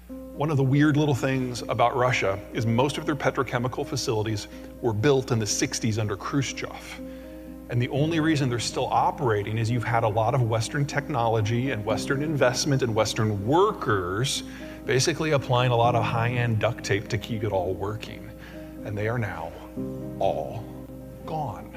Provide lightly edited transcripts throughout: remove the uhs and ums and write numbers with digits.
One of the weird little things about Russia is most of their petrochemical facilities were built in the 60s under Khrushchev. And the only reason they're still operating is you've had a lot of Western technology and Western investment and Western workers basically applying a lot of high-end duct tape to keep it all working. And they are now all gone.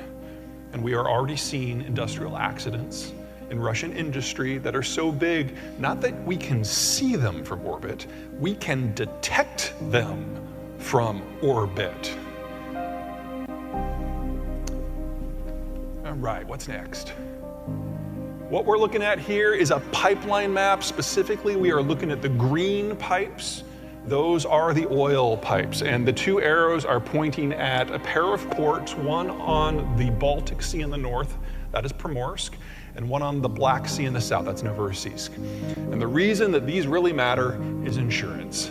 And we are already seeing industrial accidents in Russian industry that are so big, not that we can see them from orbit, we can detect them from orbit. All right, what's next? What we're looking at here is a pipeline map. Specifically, we are looking at the green pipes. Those are the oil pipes, and the two arrows are pointing at a pair of ports, one on the Baltic Sea in the north, that is Primorsk, and one on the Black Sea in the south, that's Novorossiysk. And the reason that these really matter is insurance.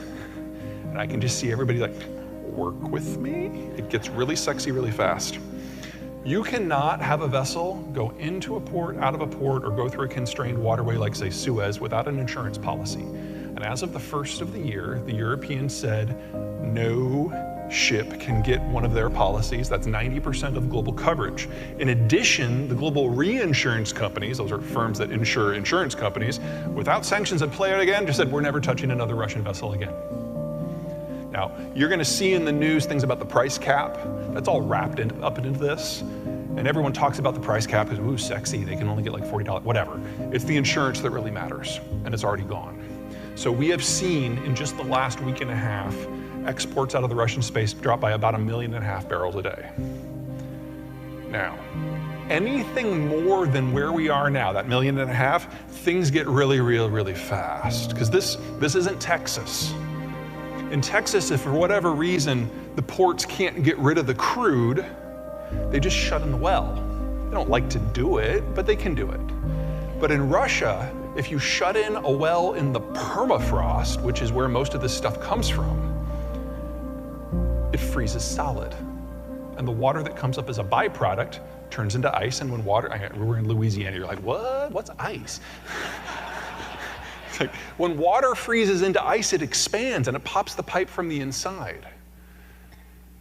And I can just see everybody like, work with me? It gets really sexy really fast. You cannot have a vessel go into a port, out of a port, or go through a constrained waterway like, say, Suez without an insurance policy. And as of the first of the year, the Europeans said no ship can get one of their policies. That's 90% of global coverage. In addition, the global reinsurance companies, those are firms that insure insurance companies, without sanctions in play again, just said we're never touching another Russian vessel again. Now, you're going to see in the news things about the price cap. That's all wrapped up into this. And everyone talks about the price cap because, ooh, sexy, they can only get like $40, whatever. It's the insurance that really matters, and it's already gone. So we have seen in just the last week and a half, exports out of the Russian space drop by about 1.5 million barrels a day. Now, anything more than where we are now, that 1.5 million, things get really, really fast. Because this isn't Texas. In Texas, if for whatever reason the ports can't get rid of the crude, they just shut in the well. They don't like to do it, but they can do it. But in Russia, if you shut in a well in the permafrost, which is where most of this stuff comes from, it freezes solid. And the water that comes up as a byproduct turns into ice, and when water, we're in Louisiana, you're like, what? What's ice? Like, when water freezes into ice, it expands and it pops the pipe from the inside.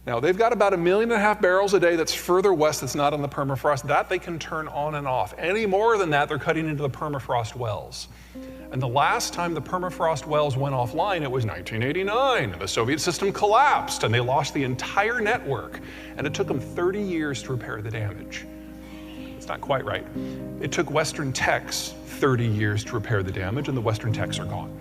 Now, they've got about 1.5 million barrels a day that's further west that's not on the permafrost. That they can turn on and off. Any more than that, they're cutting into the permafrost wells. And the last time the permafrost wells went offline, it was 1989. The Soviet system collapsed and they lost the entire network. And it took them 30 years to repair the damage. It's not quite right. It took Western techs 30 years to repair the damage, and the Western techs are gone.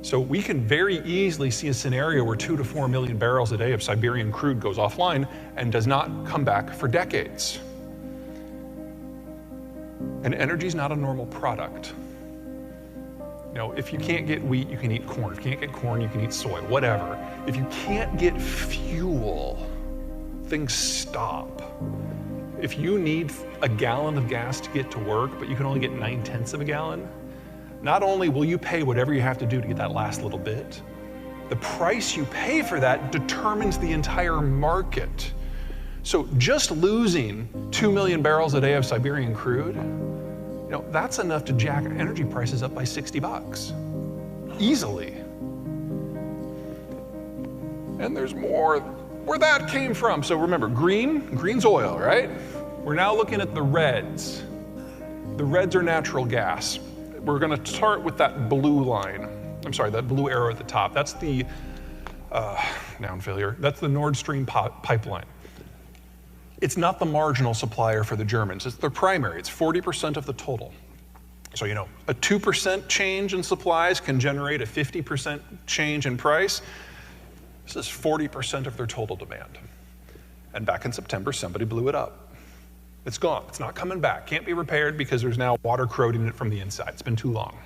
So we can very easily see a scenario where 2 to 4 million barrels a day of Siberian crude goes offline and does not come back for decades. And energy is not a normal product. You know, if you can't get wheat, you can eat corn. If you can't get corn, you can eat soy, whatever. If you can't get fuel, things stop. If you need a gallon of gas to get to work, but you can only get 9/10 of a gallon, not only will you pay whatever you have to do to get that last little bit, the price you pay for that determines the entire market. So just losing 2 million barrels a day of Siberian crude, you know, that's enough to jack energy prices up by $60, easily. And there's more where that came from. So remember, green's oil, right? We're now looking at the reds. The reds are natural gas. We're going to start with that blue line. I'm sorry, that blue arrow at the top. That's the, noun failure, that's the Nord Stream pipeline. It's not the marginal supplier for the Germans. It's their primary. It's 40% of the total. So, you know, a 2% change in supplies can generate a 50% change in price. This is 40% of their total demand. And back in September, somebody blew it up. It's gone. It's not coming back. Can't be repaired because there's now water corroding it from the inside. It's been too long.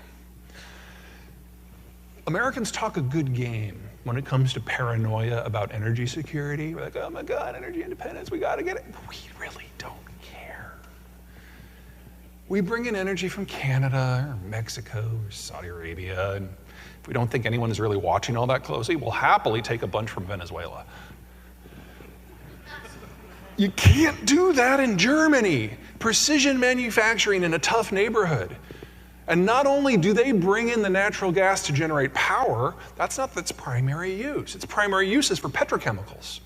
Americans talk a good game when it comes to paranoia about energy security. We're like, oh my God, energy independence, we gotta get it. We really don't care. We bring in energy from Canada or Mexico or Saudi Arabia, and if we don't think anyone is really watching all that closely, we'll happily take a bunch from Venezuela. You can't do that in Germany. Precision manufacturing in a tough neighborhood. And not only do they bring in the natural gas to generate power, that's not its primary use. Its primary use is for petrochemicals.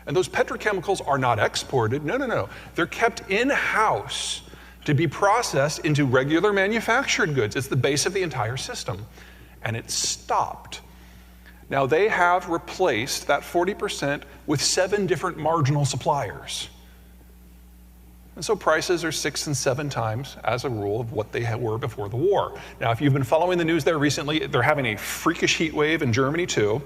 And those petrochemicals are not exported. No. They're kept in-house to be processed into regular manufactured goods. It's the base of the entire system. And it stopped. Now, they have replaced that 40% with 7 different marginal suppliers. And so prices are 6 and 7 times, as a rule, of what they were before the war. Now, if you've been following the news there recently, they're having a freakish heat wave in Germany, too.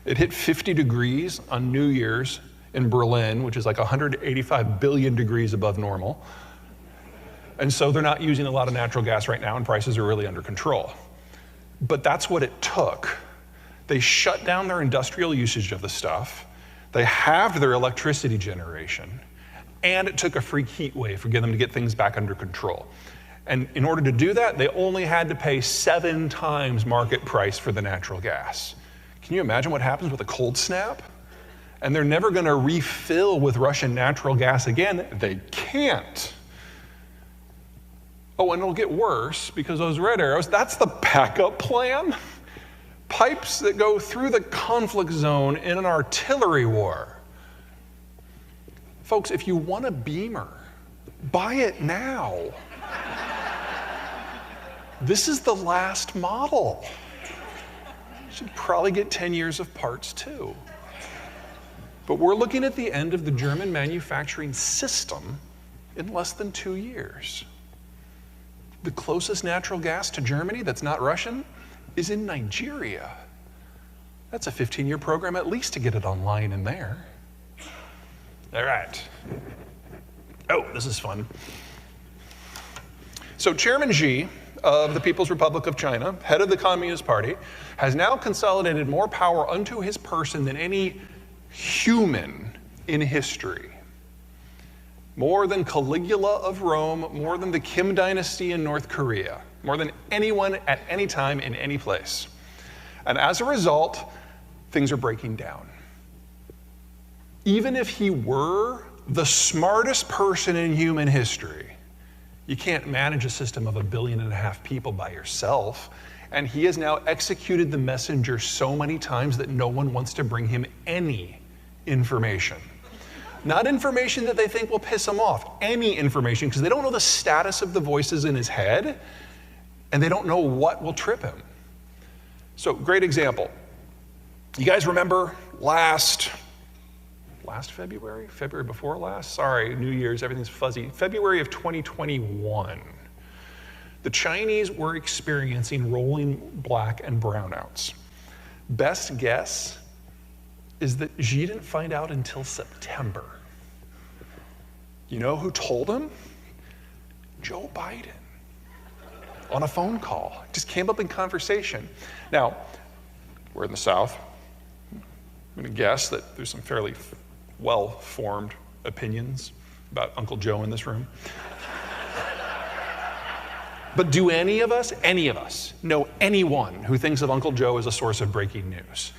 It hit 50 degrees on New Year's in Berlin, which is like 185 billion degrees above normal. And so they're not using a lot of natural gas right now, and prices are really under control. But that's what it took. They shut down their industrial usage of the stuff. They halved their electricity generation. And it took a freak heat wave for them to get things back under control. And in order to do that, they only had to pay 7 times market price for the natural gas. Can you imagine what happens with a cold snap? And they're never going to refill with Russian natural gas again. They can't. Oh, and it'll get worse because those red arrows, that's the backup plan. Pipes that go through the conflict zone in an artillery war. Folks, if you want a Beamer, buy it now. This is the last model. You should probably get 10 years of parts too. But we're looking at the end of the German manufacturing system in less than 2 years. The closest natural gas to Germany that's not Russian is in Nigeria. That's a 15-year program at least to get it online in there. All right. Oh, this is fun. So Chairman Xi of the People's Republic of China, head of the Communist Party, has now consolidated more power unto his person than any human in history. More than Caligula of Rome, more than the Kim dynasty in North Korea, more than anyone at any time in any place. And as a result, things are breaking down. Even if he were the smartest person in human history, you can't manage a system of 1.5 billion people by yourself. And he has now executed the messenger so many times that no one wants to bring him any information. Not information that they think will piss him off, any information, because they don't know the status of the voices in his head, and they don't know what will trip him. So, great example. You guys remember last February? February before last? Sorry, New Year's, everything's fuzzy. February of 2021. The Chinese were experiencing rolling black and brownouts. Best guess is that Xi didn't find out until September. You know who told him? Joe Biden. On a phone call. Just came up in conversation. Now, we're in the South. I'm going to guess that there's some fairly well-formed opinions about Uncle Joe in this room. But do any of us know anyone who thinks of Uncle Joe as a source of breaking news?